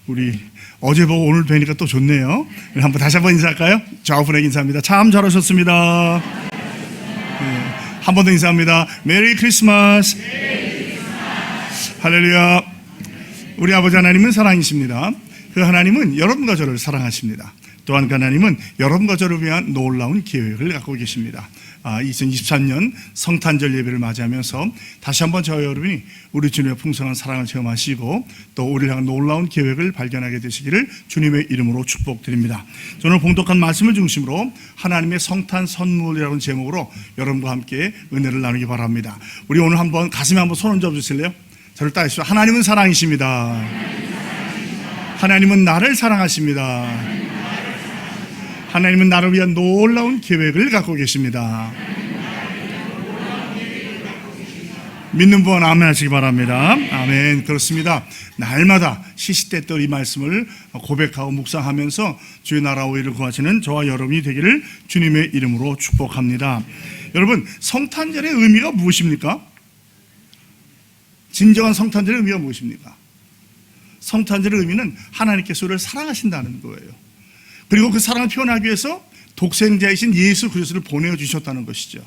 우리 어제 보고 오늘 뵈니까 또 좋네요. 한번 다시 한번 인사할까요? 좌우분에게 인사합니다. 참 잘하셨습니다. 네, 한 번 더 인사합니다. 메리 크리스마스. 할렐루야. 우리 아버지 하나님은 사랑이십니다. 그 하나님은 여러분과 저를 사랑하십니다. 또한 그 하나님은 여러분과 저를 위한 놀라운 계획을 갖고 계십니다. 2023년 성탄절 예배를 맞이하면서 다시 한번 저와 여러분이 우리 주님의 풍성한 사랑을 체험하시고 또 우리를 향한 놀라운 계획을 발견하게 되시기를 주님의 이름으로 축복드립니다. 저는 봉독한 말씀을 중심으로 하나님의 성탄 선물이라는 제목으로 여러분과 함께 은혜를 나누기 바랍니다. 우리 오늘 한번 가슴에 한번 손 얹어 주실래요? 저를 따르시죠. 하나님은 사랑이십니다. 하나님은 나를 사랑하십니다. 하나님은 나를 위한 놀라운 계획을 갖고 계십니다. 믿는 분 아멘 하시기 바랍니다. 아멘. 그렇습니다. 날마다 시시때때 이 말씀을 고백하고 묵상하면서 주의 나라 오일을 구하시는 저와 여러분이 되기를 주님의 이름으로 축복합니다. 여러분, 성탄절의 의미가 무엇입니까? 진정한 성탄절의 의미가 무엇입니까? 성탄절의 의미는 하나님께서 우리를 사랑하신다는 거예요. 그리고 그 사랑을 표현하기 위해서 독생자이신 예수 그리스도를 보내주셨다는 것이죠.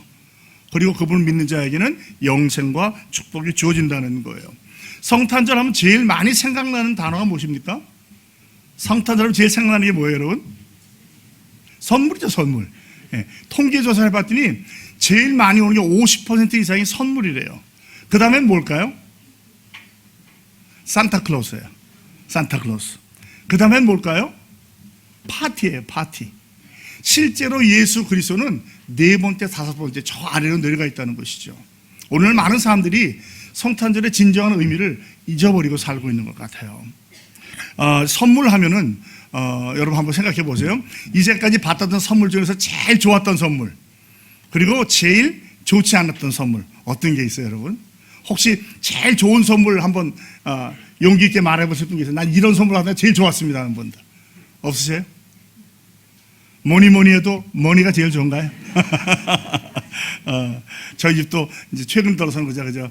그리고 그분을 믿는 자에게는 영생과 축복이 주어진다는 거예요. 성탄절 하면 제일 많이 생각나는 단어가 무엇입니까? 성탄절 하면 제일 생각나는 게 뭐예요, 여러분? 선물이죠, 선물. 예, 통계조사를 해봤더니 제일 많이 오는 게 50% 이상이 선물이래요. 그 다음엔 뭘까요? 산타클로스예요. 산타클로스. 그 다음엔 뭘까요? 파티예요, 파티. 실제로 예수 그리스도는 네 번째, 다섯 번째 저 아래로 내려가 있다는 것이죠. 오늘 많은 사람들이 성탄절의 진정한 의미를 잊어버리고 살고 있는 것 같아요. 선물하면은 여러분 한번 생각해 보세요. 이제까지 받았던 선물 중에서 제일 좋았던 선물, 그리고 제일 좋지 않았던 선물 어떤 게 있어요, 여러분? 혹시 제일 좋은 선물 한번 용기 있게 말해 보실 분 계세요? 난 이런 선물 하다 제일 좋았습니다 하는 분들 없으세요? 뭐니 해도 머니가 제일 좋은가요? 저희 집도 이제 최근 들어서는 그저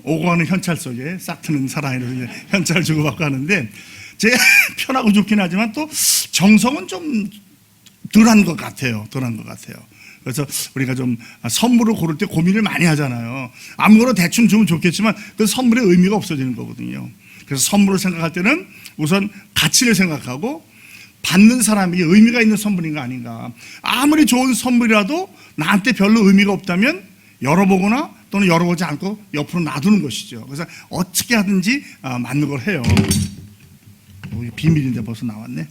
오고 가는 현찰 속에 싹 트는 사랑이라서 이제 현찰을 주고받고 하는데, 제 편하고 좋긴 하지만 또 정성은 좀 덜한 것 같아요. 그래서 우리가 좀 선물을 고를 때 고민을 많이 하잖아요. 아무거나 대충 주면 좋겠지만 그 선물의 의미가 없어지는 거거든요. 그래서 선물을 생각할 때는 우선 가치를 생각하고 받는 사람에게 의미가 있는 선물인가 아닌가. 아무리 좋은 선물이라도 나한테 별로 의미가 없다면 열어보거나 또는 열어보지 않고 옆으로 놔두는 것이죠. 그래서 어떻게 하든지 맞는 걸 해요. 비밀인데 벌써 나왔네.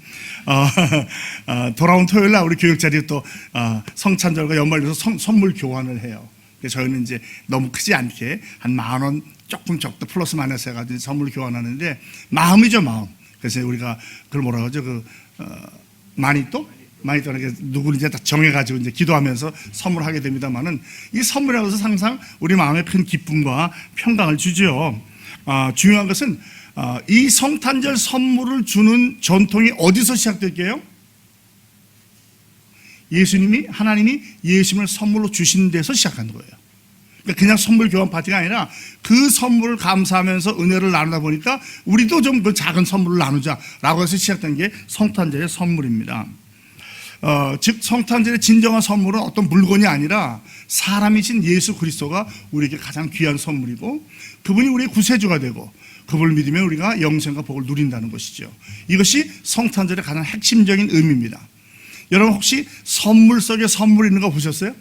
돌아온 토요일 날 우리 교육자리 또 성탄절과 연말연서 선물 교환을 해요. 저희는 이제 너무 크지 않게 한 10,000원 조금 적다 플러스 마이너스 해가지고 선물 교환하는데, 마음이죠, 마음. 그래서 우리가 그걸 뭐라고 하죠? 마니또 누구를 이제 다 정해가지고 이제 기도하면서 선물하게 됩니다만은, 이 선물이라고 해서 항상 우리 마음에 큰 기쁨과 평강을 주죠. 중요한 것은 이 성탄절 선물을 주는 전통이 어디서 시작될게요? 하나님이 예수님을 선물로 주신 데서 시작한 거예요. 그러니까 그냥 선물 교환 파티가 아니라 그 선물을 감사하면서 은혜를 나누다 보니까 우리도 좀 그 작은 선물을 나누자라고 해서 시작된 게 성탄절의 선물입니다. 즉 성탄절의 진정한 선물은 어떤 물건이 아니라 사람이신 예수 그리스도가 우리에게 가장 귀한 선물이고, 그분이 우리의 구세주가 되고 그분을 믿으면 우리가 영생과 복을 누린다는 것이죠. 이것이 성탄절의 가장 핵심적인 의미입니다. 여러분 혹시 선물 속에 선물이 있는 거 보셨어요?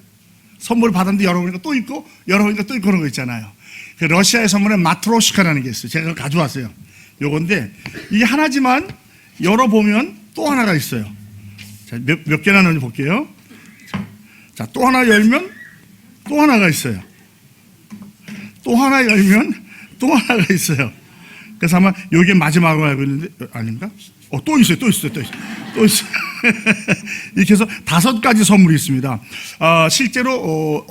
선물을 받았는데 열어보니까 또 있고 열어보니까 또 있고 그런 거 있잖아요. 그 러시아의 선물에 마트로시카라는 게 있어요. 제가 그걸 가져왔어요. 요건데 이게 하나지만 열어보면 또 하나가 있어요. 자, 몇 개나 넣는지 볼게요. 자, 또 하나 열면 또 하나가 있어요. 또 하나 열면 또 하나가 있어요. 그래서 아마 요게 마지막으로 알고 있는데 아닌가? 또 있어요. 이렇게 해서 5가지 선물이 있습니다. 실제로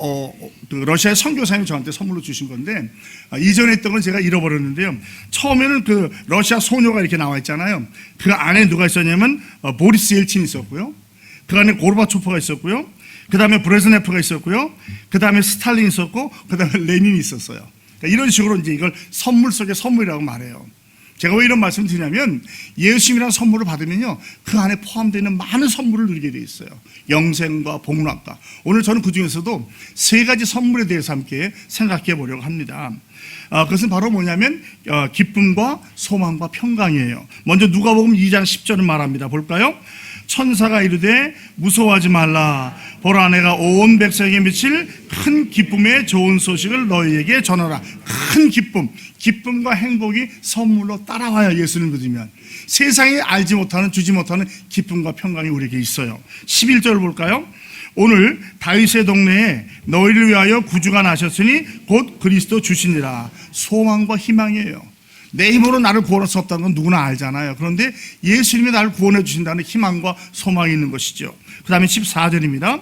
그 러시아의 선교사님이 저한테 선물로 주신 건데, 이전에 했던 건 제가 잃어버렸는데요. 처음에는 그 러시아 소녀가 이렇게 나와 있잖아요. 그 안에 누가 있었냐면 보리스 옐친이 있었고요. 그 안에 고르바초프가 있었고요. 그 다음에 브레즈네프가 있었고요. 그 다음에 스탈린이 있었고, 그 다음에 레닌이 있었어요. 그러니까 이런 식으로 이제 이걸 선물 속의 선물이라고 말해요. 제가 왜 이런 말씀을 드리냐면 예수님이라는 선물을 받으면요, 그 안에 포함되어 있는 많은 선물을 누리게 돼 있어요. 영생과 복락과. 오늘 저는 그 중에서도 세 가지 선물에 대해서 함께 생각해 보려고 합니다. 그것은 바로 뭐냐면 기쁨과 소망과 평강이에요. 먼저 누가복음 2장 10절을 말합니다. 볼까요? 천사가 이르되 무서워하지 말라. 보라, 내가 온 백성에게 미칠 큰 기쁨의 좋은 소식을 너희에게 전하라. 큰 기쁨, 기쁨과 행복이 선물로 따라와요. 예수를 믿으면 세상에 알지 못하는, 주지 못하는 기쁨과 평강이 우리에게 있어요. 11절 볼까요? 오늘 다윗의 동네에 너희를 위하여 구주가 나셨으니 곧 그리스도 주시니라. 소망과 희망이에요. 내 힘으로 나를 구원할 수 없다는 건 누구나 알잖아요. 그런데 예수님이 나를 구원해 주신다는 희망과 소망이 있는 것이죠. 그 다음에 14절입니다.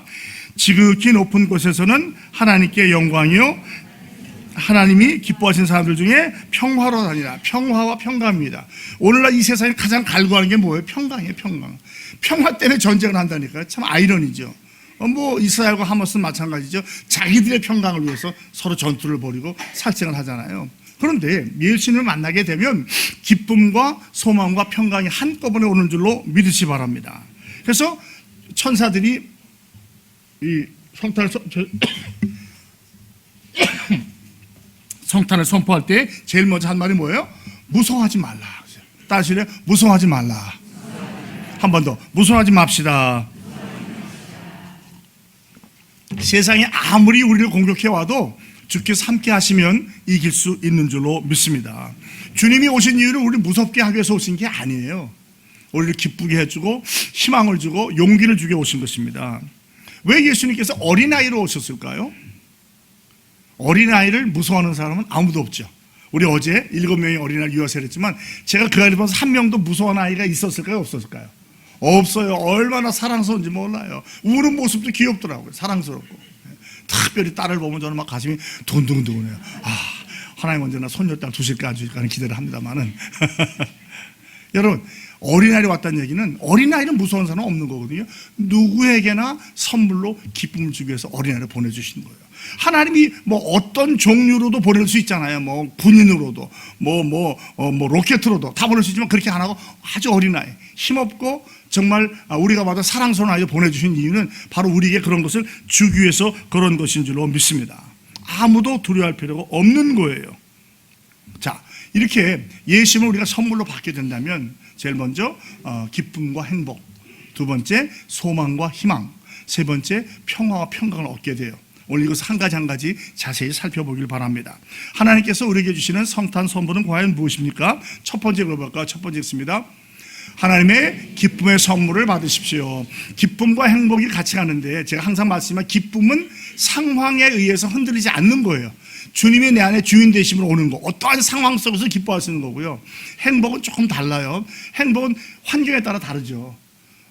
지극히 높은 곳에서는 하나님께 영광이요, 하나님이 기뻐하신 사람들 중에 평화로 다니라. 평화와 평강입니다. 오늘날 이 세상에 가장 갈구하는 게 뭐예요? 평강이에요. 평강. 평화 때문에 전쟁을 한다니까요. 참 아이러니죠. 뭐 이스라엘과 하마스는 마찬가지죠. 자기들의 평강을 위해서 서로 전투를 벌이고 살생을 하잖아요. 그런데 예수님을 만나게 되면 기쁨과 소망과 평강이 한꺼번에 오는 줄로 믿으시 바랍니다. 그래서 천사들이 이 성탄을 선포할 때 제일 먼저 한 말이 뭐예요? 무서워하지 말라. 다시 무서워하지 말라. 한 번 더 무서워하지 맙시다. 세상이 아무리 우리를 공격해 와도 주께서 함께 하시면 이길 수 있는 줄로 믿습니다. 주님이 오신 이유는 우리를 무섭게 하기 위해서 오신 게 아니에요. 우리를 기쁘게 해주고 희망을 주고 용기를 주게 오신 것입니다. 왜 예수님께서 어린아이로 오셨을까요? 어린아이를 무서워하는 사람은 아무도 없죠. 우리 어제 7명의 어린아이를 유아세를 했지만 제가 그 안에 봐서 한 명도 무서워하는 아이가 있었을까요? 없었을까요? 없어요. 얼마나 사랑스러운지 몰라요. 우는 모습도 귀엽더라고요. 사랑스럽고. 특별히 딸을 보면 저는 막 가슴이 둔둔둔해요. 하나님 언제나 손녀딸 두실까 안 주실까 하는 기대를 합니다만은 여러분, 어린아이로 왔다는 얘기는 어린아이는 무서운 사람은 없는 거거든요. 누구에게나 선물로 기쁨을 주기 위해서 어린아이를 보내주신 거예요. 하나님이 뭐 어떤 종류로도 보낼 수 있잖아요. 뭐 군인으로도 로켓으로도 다 보낼 수 있지만 그렇게 안 하고 아주 어린아이, 힘없고 정말 우리가 받아 사랑스러운 아이를 보내주신 이유는 바로 우리에게 그런 것을 주기 위해서 그런 것인 줄로 믿습니다. 아무도 두려워할 필요가 없는 거예요. 자, 이렇게 예수님을 우리가 선물로 받게 된다면 제일 먼저 기쁨과 행복, 두 번째 소망과 희망, 세 번째 평화와 평강을 얻게 돼요. 오늘 이것을 한 가지 자세히 살펴보길 바랍니다. 하나님께서 우리에게 주시는 성탄 선물은 과연 무엇입니까? 첫 번째 볼까요? 첫 번째 있습니다. 하나님의 기쁨의 선물을 받으십시오. 기쁨과 행복이 같이 가는데 제가 항상 말씀하지만 기쁨은 상황에 의해서 흔들리지 않는 거예요. 주님이 내 안에 주인 되심으로 오는 거, 어떠한 상황 속에서 기뻐하시는 거고요. 행복은 조금 달라요. 행복은 환경에 따라 다르죠.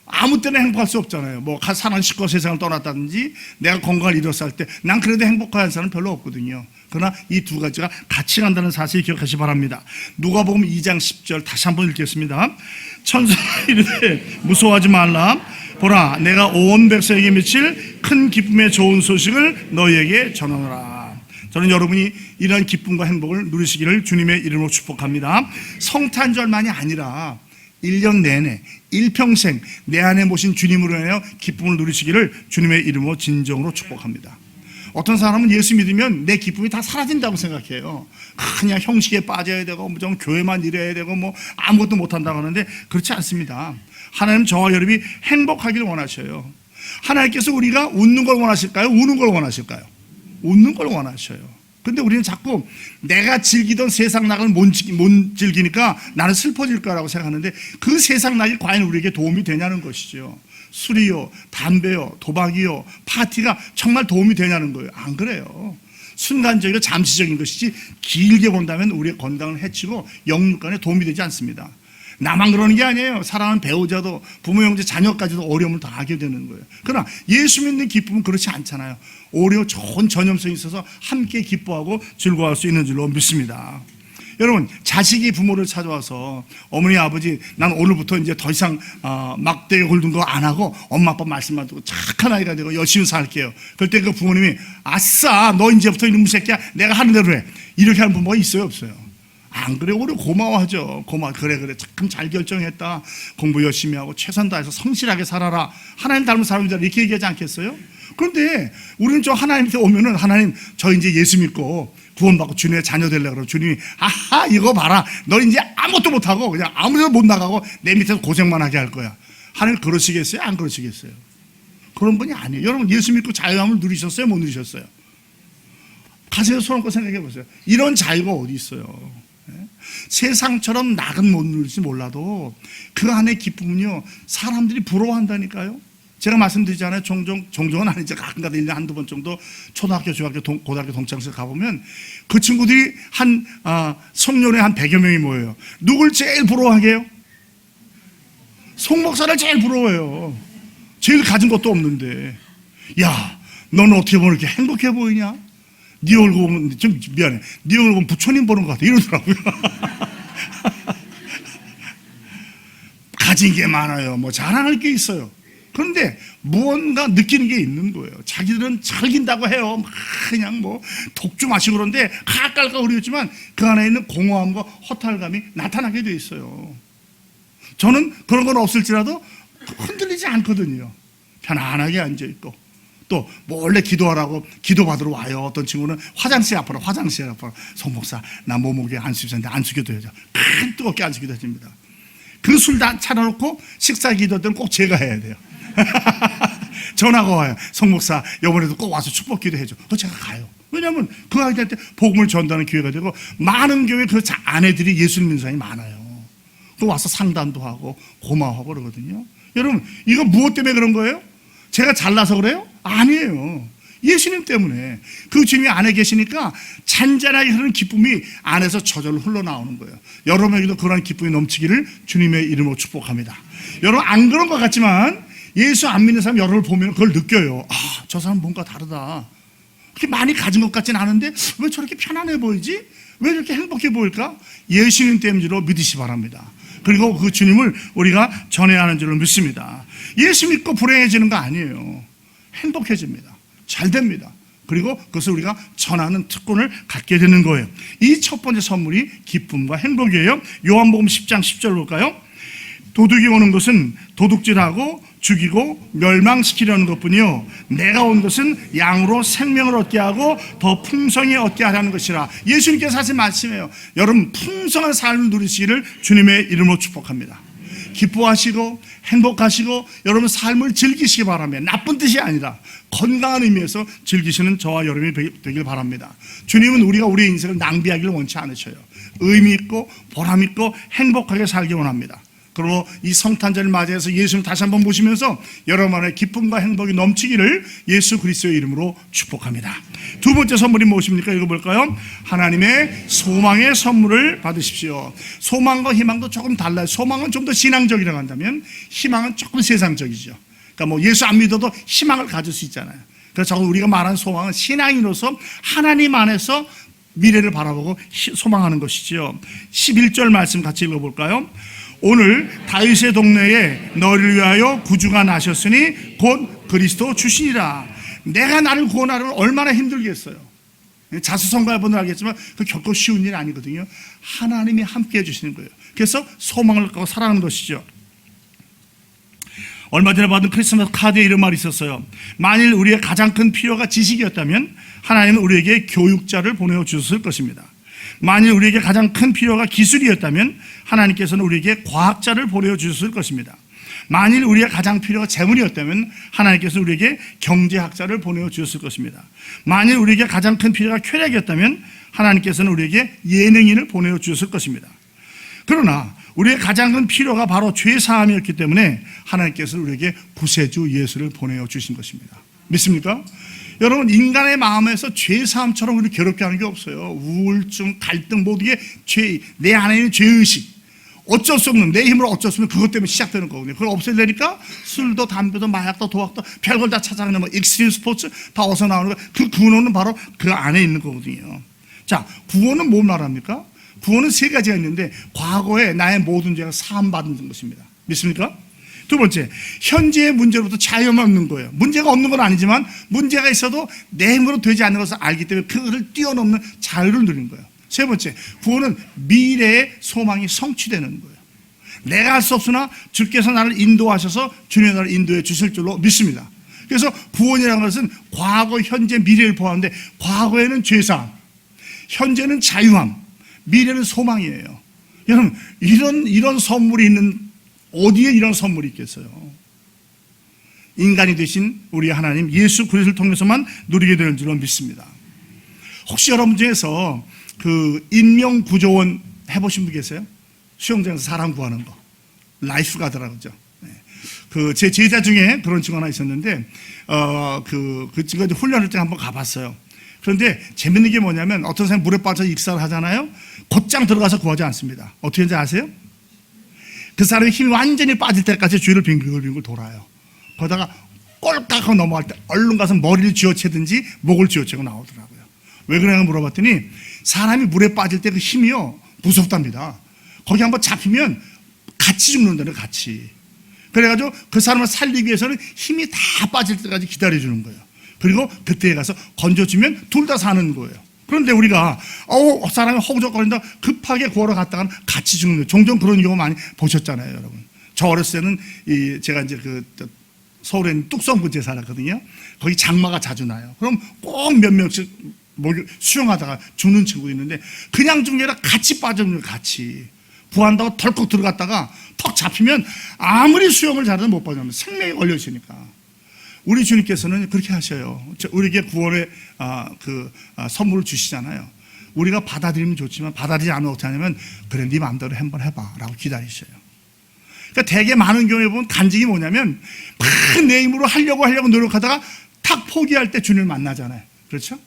아무 때나 행복할 수 없잖아요. 뭐 사는 식구 세상을 떠났다든지 내가 건강을 잃었을 때 난 그래도 행복한 사람은 별로 없거든요. 그러나 이 두 가지가 같이 간다는 사실 기억하시기 바랍니다. 누가복음 2장 10절 다시 한번 읽겠습니다. 천사가 이르되 무서워하지 말라. 보라, 내가 온 백성에게 미칠 큰 기쁨의 좋은 소식을 너희에게 전하노라. 저는 여러분이 이런 기쁨과 행복을 누리시기를 주님의 이름으로 축복합니다. 성탄절만이 아니라 1년 내내 일평생 내 안에 모신 주님으로 인하여 기쁨을 누리시기를 주님의 이름으로 진정으로 축복합니다. 어떤 사람은 예수 믿으면 내 기쁨이 다 사라진다고 생각해요. 그냥 형식에 빠져야 되고 좀 교회만 일해야 되고 뭐 아무것도 못한다고 하는데 그렇지 않습니다. 하나님 저와 여러분이 행복하기를 원하셔요. 하나님께서 우리가 웃는 걸 원하실까요? 우는 걸 원하실까요? 웃는 걸 원하셔요. 근데 우리는 자꾸 내가 즐기던 세상 낙을 못 즐기니까 나는 슬퍼질 거라고 생각하는데 그 세상 낙이 과연 우리에게 도움이 되냐는 것이죠. 술이요, 담배요, 도박이요, 파티가 정말 도움이 되냐는 거예요. 안 그래요. 순간적이고 잠시적인 것이지 길게 본다면 우리의 건강을 해치고 영육간에 도움이 되지 않습니다. 나만 그러는 게 아니에요. 사랑하는 배우자도 부모, 형제, 자녀까지도 어려움을 당하게 되는 거예요. 그러나 예수 믿는 기쁨은 그렇지 않잖아요. 오히려 좋은 전염성이 있어서 함께 기뻐하고 즐거워할 수 있는 줄로 믿습니다. 여러분, 자식이 부모를 찾아와서 어머니, 아버지, 난 오늘부터 이제 더 이상 막대에 굴든 거 안 하고 엄마, 아빠 말씀만 듣고 착한 아이가 되고 열심히 살게요. 그럴 때 그 부모님이 아싸, 너 이제부터 이놈 새끼야, 내가 하는 대로 해. 이렇게 하는 부모가 있어요, 없어요? 안 그래? 오히려 고마워하죠. 그래 참 잘 결정했다. 공부 열심히 하고 최선 다해서 성실하게 살아라. 하나님 닮은 사람이다 이렇게 얘기하지 않겠어요? 그런데 우리는 저 하나님께 오면은 하나님 저 이제 예수 믿고 구원받고 주님의 자녀 되려고 그러면 주님이 아하 이거 봐라 너 이제 아무것도 못하고 그냥 아무 데도 못 나가고 내 밑에서 고생만 하게 할 거야. 하나님 그러시겠어요? 안 그러시겠어요? 그런 분이 아니에요. 여러분 예수 믿고 자유함을 누리셨어요? 못 누리셨어요? 가세요. 손 얹고 생각해 보세요. 이런 자유가 어디 있어요? 세상처럼 낙은 못 누릴지 몰라도 그 안에 기쁨은요 사람들이 부러워한다니까요. 제가 말씀드리잖아요. 종종은 아니죠. 가끔가다 1년에 한두 번 정도 초등학교, 중학교, 고등학교 동창회에 가보면 그 친구들이 성년회 한 100여 명이 모여요. 누굴 제일 부러워하게 해요? 송 목사를 제일 부러워해요. 제일 가진 것도 없는데 야 너는 어떻게 보면 이렇게 행복해 보이냐? 네 얼굴 보면 좀 미안해. 네 얼굴 보면 부처님 보는 것 같아 이러더라고요. 가진 게 많아요. 뭐 자랑할 게 있어요. 그런데 무언가 느끼는 게 있는 거예요. 자기들은 즐긴다고 해요. 막 그냥 뭐 독주 마시고 그런데 가깔까 그러겠지만 그 안에 있는 공허함과 허탈감이 나타나게 돼 있어요. 저는 그런 건 없을지라도 흔들리지 않거든요. 편안하게 앉아있고 또 몰래 기도하라고 기도받으러 와요. 어떤 친구는 화장실 앞으로 송 목사 나 몸무게 안 숙였는데 안 숙여도 뜨겁게 안 숙여도 됩니다. 그 술 다 차려놓고 식사 기도 때는 꼭 제가 해야 돼요. 전화가 와요. 송 목사 이번에도 꼭 와서 축복 기도해줘. 제가 가요. 왜냐하면 그 아이들한테 복음을 전하는 기회가 되고 많은 교회 그 아내들이 예수 믿는 사람이 많아요. 또 와서 상담도 하고 고마워하고 그러거든요. 여러분 이거 무엇 때문에 그런 거예요? 제가 잘나서 그래요? 아니에요. 예수님 때문에 그 주님이 안에 계시니까 잔잔하게 흐르는 기쁨이 안에서 저절로 흘러나오는 거예요. 여러분에게도 그런 기쁨이 넘치기를 주님의 이름으로 축복합니다. 여러분 안 그런 것 같지만 예수 안 믿는 사람 여러분을 보면 그걸 느껴요. 저 사람 뭔가 다르다. 그렇게 많이 가진 것 같진 않은데 왜 저렇게 편안해 보이지? 왜 저렇게 행복해 보일까? 예수님 때문으로 믿으시 바랍니다. 그리고 그 주님을 우리가 전해야 하는 줄로 믿습니다. 예수 믿고 불행해지는 거 아니에요. 행복해집니다. 잘 됩니다. 그리고 그것을 우리가 전하는 특권을 갖게 되는 거예요. 이 첫 번째 선물이 기쁨과 행복이에요. 요한복음 10장 10절 볼까요? 도둑이 오는 것은 도둑질하고 죽이고 멸망시키려는 것뿐이요 내가 온 것은 양으로 생명을 얻게 하고 더 풍성히 얻게 하라는 것이라. 예수님께서 하신 말씀이에요. 여러분 풍성한 삶을 누리시기를 주님의 이름으로 축복합니다. 기뻐하시고 행복하시고 여러분 삶을 즐기시기 바랍니다. 나쁜 뜻이 아니라 건강한 의미에서 즐기시는 저와 여러분이 되길 바랍니다. 주님은 우리가 우리의 인생을 낭비하기를 원치 않으셔요. 의미 있고 보람 있고 행복하게 살기 원합니다. 그리고 이 성탄절을 맞이해서 예수님 다시 한번 보시면서 여러분의 기쁨과 행복이 넘치기를 예수 그리스도의 이름으로 축복합니다. 두 번째 선물이 무엇입니까? 읽어볼까요? 하나님의 소망의 선물을 받으십시오. 소망과 희망도 조금 달라요. 소망은 좀 더 신앙적이라고 한다면 희망은 조금 세상적이죠. 그러니까 뭐 예수 안 믿어도 희망을 가질 수 있잖아요. 그래서 우리가 말하는 소망은 신앙인으로서 하나님 안에서 미래를 바라보고 소망하는 것이죠. 11절 말씀 같이 읽어볼까요? 오늘 다윗의 동네에 너를 위하여 구주가 나셨으니 곧 그리스도 주시니라. 내가 나를 구원하려면 얼마나 힘들겠어요. 자수성가해 보면 알겠지만 그 결코 쉬운 일이 아니거든요. 하나님이 함께 해주시는 거예요. 그래서 소망을 갖고 살아가는 것이죠. 얼마 전에 받은 크리스마스 카드에 이런 말이 있었어요. 만일 우리의 가장 큰 필요가 지식이었다면 하나님은 우리에게 교육자를 보내어 주셨을 것입니다. 만일 우리에게 가장 큰 필요가 기술이었다면 하나님께서는 우리에게 과학자를 보내어 주셨을 것입니다. 만일 우리의 가장 필요가 재물이었다면 하나님께서는 우리에게 경제학자를 보내어 주셨을 것입니다. 만일 우리에게 가장 큰 필요가 쾌락이었다면 하나님께서는 우리에게 예능인을 보내어 주셨을 것입니다. 그러나 우리의 가장 큰 필요가 바로 죄사함이었기 때문에 하나님께서는 우리에게 구세주 예수를 보내어 주신 것입니다. 믿습니까? 여러분 인간의 마음에서 죄사함처럼 우리를 괴롭게 하는 게 없어요. 우울증, 갈등 모든 게 내 안에 있는 죄의식, 어쩔 수 없는 내 힘으로 어쩔 수 없는 그것 때문에 시작되는 거거든요. 그걸 없애려니까 술도 담배도 마약도 도박도 별걸 다 찾아가는 뭐 익스트림 스포츠 다 어디서 나오는 거예요. 그 구원은 바로 그 안에 있는 거거든요. 자, 구원은 뭘 말합니까? 구원은 세 가지가 있는데 과거에 나의 모든 죄가 사함받는 것입니다. 믿습니까? 두 번째, 현재의 문제로부터 자유함을 얻는 거예요. 문제가 없는 건 아니지만 문제가 있어도 내 힘으로 되지 않는 것을 알기 때문에 그것을 뛰어넘는 자유를 누리는 거예요. 세 번째, 구원은 미래의 소망이 성취되는 거예요. 내가 할 수 없으나 주께서 나를 인도하셔서 주님의 나를 인도해 주실 줄로 믿습니다. 그래서 구원이라는 것은 과거, 현재, 미래를 포함하는데 과거에는 죄사함, 현재는 자유함, 미래는 소망이에요. 여러분, 이런 선물이 있는, 어디에 이런 선물이 있겠어요? 인간이 되신 우리 하나님 예수 그리스도를 통해서만 누리게 되는 줄로 믿습니다. 혹시 여러분 중에서 그 인명구조원 해보신 분 계세요? 수영장에서 사람 구하는 거, 라이프 가드라고 그러죠. 그 제 제자 중에 그런 친구 하나 있었는데 그 친구가 훈련할 때 한번 가봤어요. 그런데 재밌는 게 뭐냐면 어떤 사람이 물에 빠져 익사를 하잖아요. 곧장 들어가서 구하지 않습니다. 어떻게 하는지 아세요? 그 사람이 힘이 완전히 빠질 때까지 주위를 빙글빙글 돌아요. 그러다가 꼴깍하고 넘어갈 때 얼른 가서 머리를 쥐어채든지 목을 쥐어채고 나오더라고요. 왜 그러냐고 물어봤더니 사람이 물에 빠질 때 그 힘이요 무섭답니다. 거기 한번 잡히면 같이 죽는다는, 같이. 그래가지고 그 사람을 살리기 위해서는 힘이 다 빠질 때까지 기다려주는 거예요. 그리고 그때에 가서 건져주면 둘 다 사는 거예요. 그런데 우리가 사람이 허우적거린다 급하게 구하러 갔다가는 같이 죽는 거예요. 종종 그런 경우 많이 보셨잖아요, 여러분. 저 어렸을 때는 제가 이제 서울에 있는 뚝섬 근처에 살았거든요. 거기 장마가 자주 나요. 그럼 꼭 몇 명씩 수영하다가 죽는 친구 있는데 그냥 죽는 게 아니라 같이 빠져는 거예요, 같이. 구한다고 덜컥 들어갔다가 턱 잡히면 아무리 수영을 잘해도 못 빠져나옵니다. 생명이 걸려 있으니까. 우리 주님께서는 그렇게 하셔요. 우리에게 구원의 선물을 주시잖아요. 우리가 받아들이면 좋지만 받아들이지 않으면 어떻게 하냐면 그래 네 마음대로 한번 해봐 라고 기다리셔요. 그러니까 되게 많은 경우에 보면 간증이 뭐냐면 막 내 힘으로 하려고 노력하다가 탁 포기할 때 주님을 만나잖아요. 그렇죠?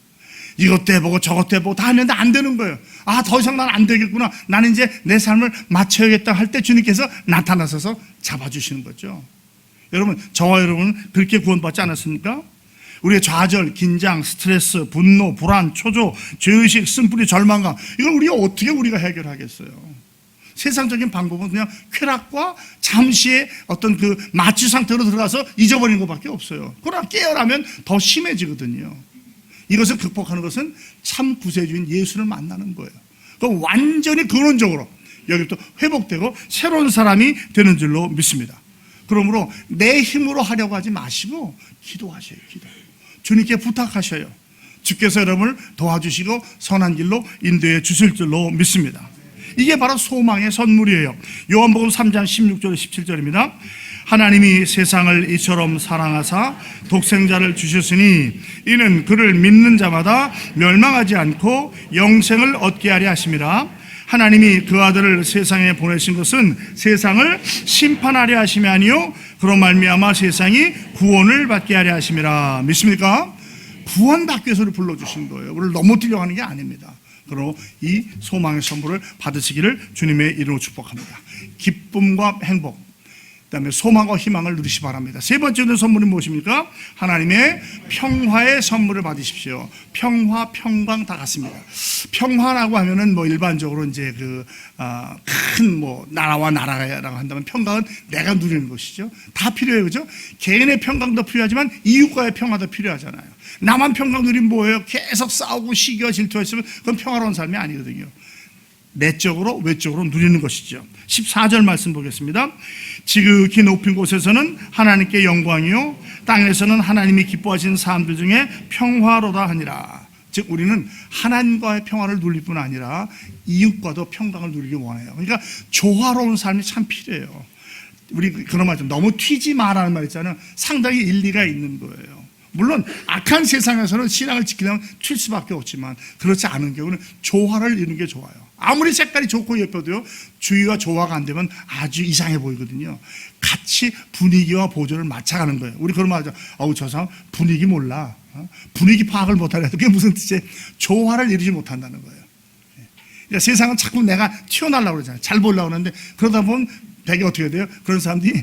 이것도 해보고 저것도 해보고 다 했는데 안 되는 거예요. 더 이상 난 안 되겠구나. 나는 이제 내 삶을 맞춰야겠다 할 때 주님께서 나타나셔서 잡아주시는 거죠. 여러분, 저와 여러분은 그렇게 구원받지 않았습니까? 우리의 좌절, 긴장, 스트레스, 분노, 불안, 초조, 죄의식, 쓴뿌리, 절망감, 이걸 우리가 해결하겠어요? 세상적인 방법은 그냥 쾌락과 잠시의 어떤 그 마취 상태로 들어가서 잊어버리는 것밖에 없어요. 그러나 깨어나면 더 심해지거든요. 이것을 극복하는 것은 참 구세주인 예수를 만나는 거예요. 그럼 완전히 근원적으로 여기부터 회복되고 새로운 사람이 되는 줄로 믿습니다. 그러므로 내 힘으로 하려고 하지 마시고 기도하셔요. 기도. 주님께 부탁하셔요. 주께서 여러분을 도와주시고 선한 길로 인도해 주실 줄로 믿습니다. 이게 바로 소망의 선물이에요. 요한복음 3장 16절 17절입니다. 하나님이 세상을 이처럼 사랑하사 독생자를 주셨으니 이는 그를 믿는 자마다 멸망하지 않고 영생을 얻게 하려 하심이라. 하나님이 그 아들을 세상에 보내신 것은 세상을 심판하려 하심이 아니요 그로 말미암아 세상이 구원을 받게 하려 하심이라. 믿습니까? 구원받기 위해서 불러주신 거예요. 우리를 넘어뜨리려고 하는 게 아닙니다. 그리고 이 소망의 선물을 받으시기를 주님의 이름으로 축복합니다. 기쁨과 행복, 그다음에 소망과 희망을 누리시 바랍니다. 세 번째 선물은 무엇입니까? 하나님의 평화의 선물을 받으십시오. 평화, 평강 다 같습니다. 평화라고 하면은 일반적으로 이제 큰 나라와 나라라고 한다면 평강은 내가 누리는 것이죠. 다 필요해요, 그죠? 개인의 평강도 필요하지만 이웃과의 평화도 필요하잖아요. 나만 평강 누리면 뭐예요? 계속 싸우고 시기와 질투했으면 그건 평화로운 삶이 아니거든요. 내적으로 외적으로 누리는 것이죠. 14절 말씀 보겠습니다. 지극히 높은 곳에서는 하나님께 영광이요 땅에서는 하나님이 기뻐하시는 사람들 중에 평화로다 하니라. 즉 우리는 하나님과의 평화를 누릴 뿐 아니라 이웃과도 평강을 누리기 원해요. 그러니까 조화로운 삶이 참 필요해요. 우리 그런 말 좀 너무 튀지 마라는 말 있잖아요. 상당히 일리가 있는 거예요. 물론 악한 세상에서는 신앙을 지키려면 튈 수밖에 없지만 그렇지 않은 경우는 조화를 이루는 게 좋아요. 아무리 색깔이 좋고 예뻐도요 주위와 조화가 안 되면 아주 이상해 보이거든요. 같이 분위기와 보조를 맞춰가는 거예요. 우리 그런 말 하죠. 저 사람 분위기 몰라. 분위기 파악을 못하려. 그게 무슨 뜻이에요? 조화를 이루지 못한다는 거예요. 그러니까 세상은 자꾸 내가 튀어나오려고 그러잖아요. 잘 보려고 하는데 그러다 보면 되게 어떻게 돼요? 그런 사람들이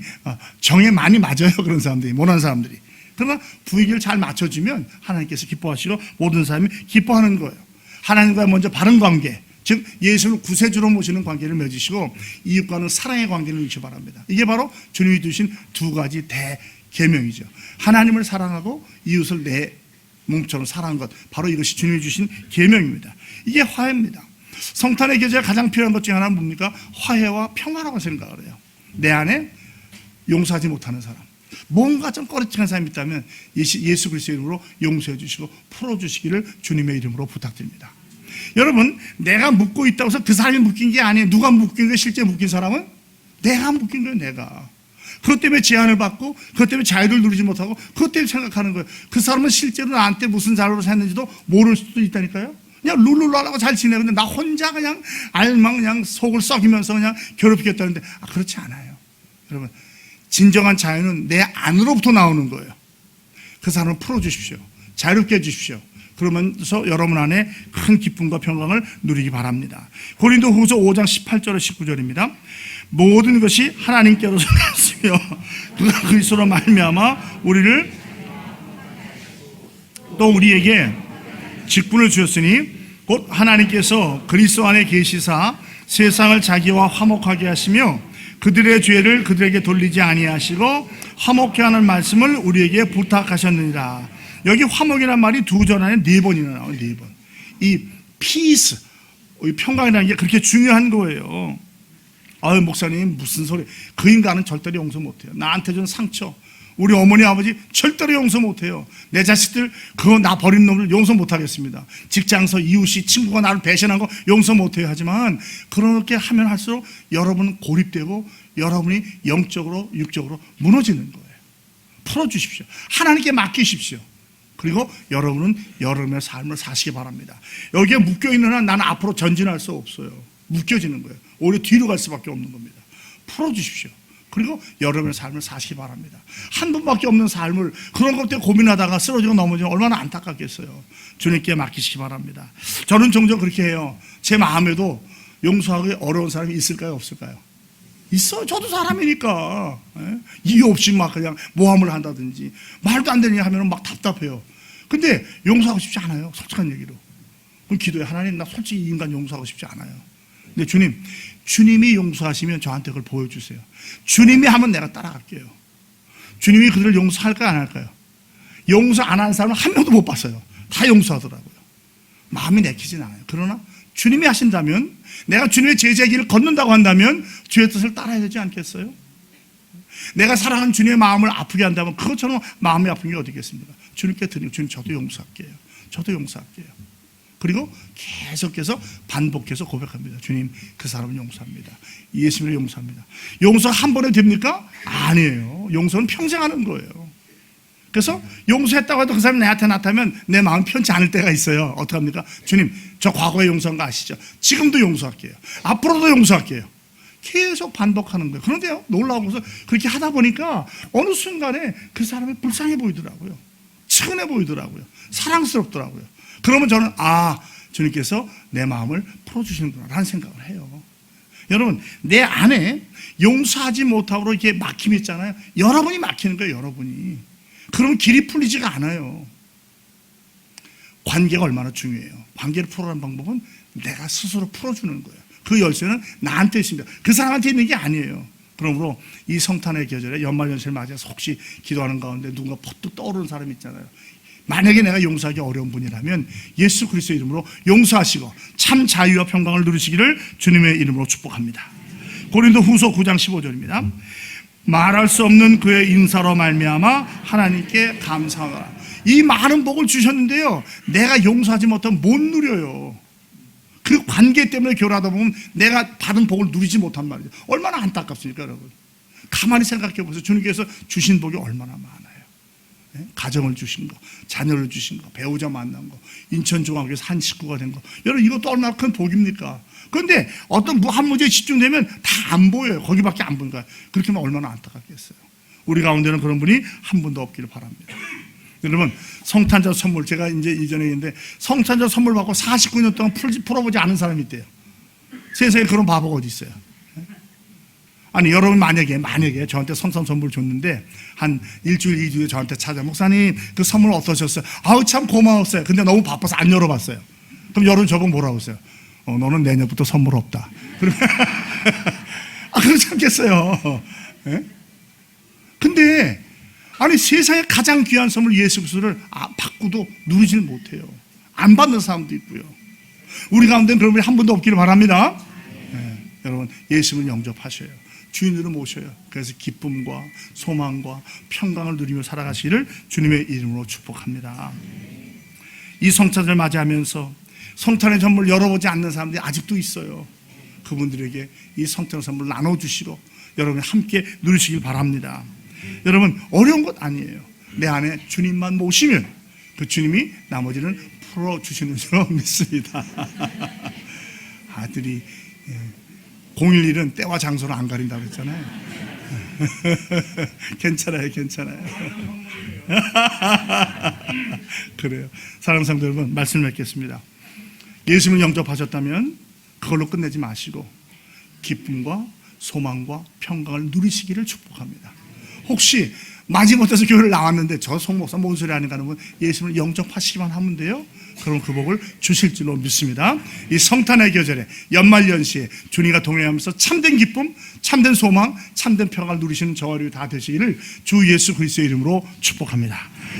정에 많이 맞아요. 그런 사람들이, 못한 사람들이. 그러나 분위기를 잘 맞춰주면 하나님께서 기뻐하시고 모든 사람이 기뻐하는 거예요. 하나님과 먼저 바른 관계, 즉 예수를 구세주로 모시는 관계를 맺으시고 이웃과는 사랑의 관계를 이루시기 바랍니다. 이게 바로 주님이 두신 두 가지 대계명이죠. 하나님을 사랑하고 이웃을 내 몸처럼 사랑하는 것, 바로 이것이 주님이 주신 계명입니다. 이게 화해입니다. 성탄의 계절에 가장 필요한 것 중에 하나는 뭡니까? 화해와 평화라고 생각을 해요. 내 안에 용서하지 못하는 사람, 뭔가 좀 꺼리팅한 사람이 있다면 예수 그리스도의 이름으로 용서해 주시고 풀어주시기를 주님의 이름으로 부탁드립니다. 여러분, 내가 묶고 있다고 해서 그 사람이 묶인 게 아니에요. 누가 묶인 거예요? 실제 묶인 사람은? 내가 묶인 거예요. 내가. 그것 때문에 제한을 받고, 그것 때문에 자유를 누리지 못하고, 그것 때문에 생각하는 거예요. 그 사람은 실제로 나한테 무슨 잘못을 했는지도 모를 수도 있다니까요. 그냥 룰루랄라고 잘 지내는데 나 혼자 그냥 알망 그냥 속을 썩이면서 그냥 괴롭히겠다는데, 그렇지 않아요. 여러분, 진정한 자유는 내 안으로부터 나오는 거예요. 그 사람을 풀어주십시오. 자유롭게 해주십시오. 그러면서 여러분 안에 큰 기쁨과 평강을 누리기 바랍니다. 고린도후서 5장 18절에 19절입니다. 모든 것이 하나님께로서 났으며 그가 그리스도로 말미암아 우리를 또 우리에게 직분을 주셨으니 곧 하나님께서 그리스도 안에 계시사 세상을 자기와 화목하게 하시며 그들의 죄를 그들에게 돌리지 아니하시고 화목케 하는 말씀을 우리에게 부탁하셨느니라. 여기 화목이라는 말이 두 절 안에 4번이나 나와요. 4번. 이 피스, 평강이라는 게 그렇게 중요한 거예요. 아유, 목사님 무슨 소리. 그 인간은 절대로 용서 못해요. 나한테 준 상처, 우리 어머니 아버지 절대로 용서 못해요. 내 자식들 그거 나 버린 놈을 용서 못하겠습니다. 직장에서 이웃이 친구가 나를 배신한 거 용서 못해요. 하지만 그렇게 하면 할수록 여러분은 고립되고 여러분이 영적으로 육적으로 무너지는 거예요. 풀어주십시오. 하나님께 맡기십시오. 그리고 여러분은 여러분의 삶을 사시기 바랍니다. 여기에 묶여있는 한 나는 앞으로 전진할 수 없어요. 묶여지는 거예요. 오히려 뒤로 갈 수밖에 없는 겁니다. 풀어주십시오. 그리고 여러분의 삶을 사시기 바랍니다. 한 번밖에 없는 삶을 그런 것 때문에 고민하다가 쓰러지고 넘어지면 얼마나 안타깝겠어요. 주님께 맡기시기 바랍니다. 저는 종종 그렇게 해요. 제 마음에도 용서하기 어려운 사람이 있을까요? 없을까요? 있어요. 저도 사람이니까. 이유 없이 막 그냥 모함을 한다든지 말도 안 되는 하면 막 답답해요. 근데 용서하고 싶지 않아요. 솔직한 얘기로. 그럼 기도해. 하나님, 나 솔직히 이 인간 용서하고 싶지 않아요. 근데 주님이 용서하시면 저한테 그걸 보여주세요. 주님이 하면 내가 따라갈게요. 주님이 그들을 용서할까요? 안 할까요? 용서 안 하는 사람은 한 명도 못 봤어요. 다 용서하더라고요. 마음이 내키진 않아요. 그러나 주님이 하신다면, 내가 주님의 제자의 길을 걷는다고 한다면 주의 뜻을 따라야 되지 않겠어요? 내가 사랑하는 주님의 마음을 아프게 한다면 그것처럼 마음이 아픈 게 어디 있겠습니까? 주님께 드리고, 주님 저도 용서할게요. 저도 용서할게요. 그리고 계속해서 반복해서 고백합니다. 주님, 그 사람은 용서합니다. 예수님을 용서합니다. 용서 한 번에 됩니까? 아니에요. 용서는 평생 하는 거예요. 그래서 용서했다고 해도 그 사람이 내한테 나타나면 내 마음 편치 않을 때가 있어요. 어떡합니까? 주님, 저 과거에 용서한 거 아시죠? 지금도 용서할게요. 앞으로도 용서할게요. 계속 반복하는 거예요. 그런데요, 놀라운 것은 그렇게 하다 보니까 어느 순간에 그 사람이 불쌍해 보이더라고요. 측은해 보이더라고요. 사랑스럽더라고요. 그러면 저는 주님께서 내 마음을 풀어주시는구나 라는 생각을 해요. 여러분, 내 안에 용서하지 못하고 이렇게 막힘이 있잖아요. 여러분이 막히는 거예요. 여러분이. 그러면 길이 풀리지가 않아요. 관계가 얼마나 중요해요. 관계를 풀어가는 방법은 내가 스스로 풀어주는 거예요. 그 열쇠는 나한테 있습니다. 그 사람한테 있는 게 아니에요. 그러므로 이 성탄의 계절에 연말연시를 맞이해서 혹시 기도하는 가운데 누군가 퍼뜩 떠오르는 사람이 있잖아요. 만약에 내가 용서하기 어려운 분이라면 예수 그리스도의 이름으로 용서하시고 참 자유와 평강을 누리시기를 주님의 이름으로 축복합니다. 고린도후서 9장 15절입니다. 말할 수 없는 그의 인사로 말미암아 하나님께 감사하라. 이 많은 복을 주셨는데요, 내가 용서하지 못하면 못 누려요. 그 관계 때문에 교류하다 보면 내가 받은 복을 누리지 못한 말이죠. 얼마나 안타깝습니까, 여러분? 가만히 생각해 보세요. 주님께서 주신 복이 얼마나 많아요. 가정을 주신 거, 자녀를 주신 거, 배우자 만난 거, 인천중앙교에서 한 식구가 된 거, 여러분 이것도 얼마나 큰 복입니까? 그런데 어떤 한 문제에 집중되면 다 안 보여요. 거기밖에 안 보니까. 그렇게 하면 얼마나 안타깝겠어요. 우리 가운데는 그런 분이 한 분도 없기를 바랍니다. 여러분, 성탄절 선물, 제가 이제 이전에 했는데 성탄절 선물 받고 49년 동안 풀어보지 않은 사람이 있대요. 세상에 그런 바보가 어디 있어요? 아니, 여러분 만약에 저한테 성탄 선물 줬는데 한 일주일, 2주에 저한테 찾아, 목사님 그 선물 어떠셨어요? 아우 참 고마웠어요. 근데 너무 바빠서 안 열어봤어요. 그럼 여러분 저거 뭐라고 하세요? 너는 내년부터 선물 없다. 그러면 그렇지 않겠어요? 예? 근데 아니, 세상에 가장 귀한 선물 예수 그리스도를 받고도 누리질 못해요. 안 받는 사람도 있고요. 우리 가운데는 그런 분이 한 분도 없기를 바랍니다. 네, 여러분 예수님을 영접하셔요. 주인으로 모셔요. 그래서 기쁨과 소망과 평강을 누리며 살아가시기를 주님의 이름으로 축복합니다. 이 성탄을 맞이하면서 성탄의 선물 열어보지 않는 사람들이 아직도 있어요. 그분들에게 이 성탄의 선물을 나눠주시고 여러분이 함께 누리시길 바랍니다. 여러분 어려운 것 아니에요. 내 안에 주님만 모시면 그 주님이 나머지는 풀어주시는 줄 믿습니다. 아들이 011은 때와 장소를 안 가린다고 했잖아요. 괜찮아요. 그래요. 사랑하는 성도 여러분, 말씀을 맺겠습니다. 예수님을 영접하셨다면 그걸로 끝내지 마시고 기쁨과 소망과 평강을 누리시기를 축복합니다. 혹시 마지못해서 교회를 나왔는데 저 송목사 뭔 소리 하는가 하는 분 예수님을 영접하시기만 하면 돼요. 그럼 그 복을 주실 줄로 믿습니다. 이 성탄의 계절에 연말연시에 주님과 동행하면서 참된 기쁨, 참된 소망, 참된 평강을 누리시는 저와 여러분이 다 되시기를 주 예수 그리스도의 이름으로 축복합니다.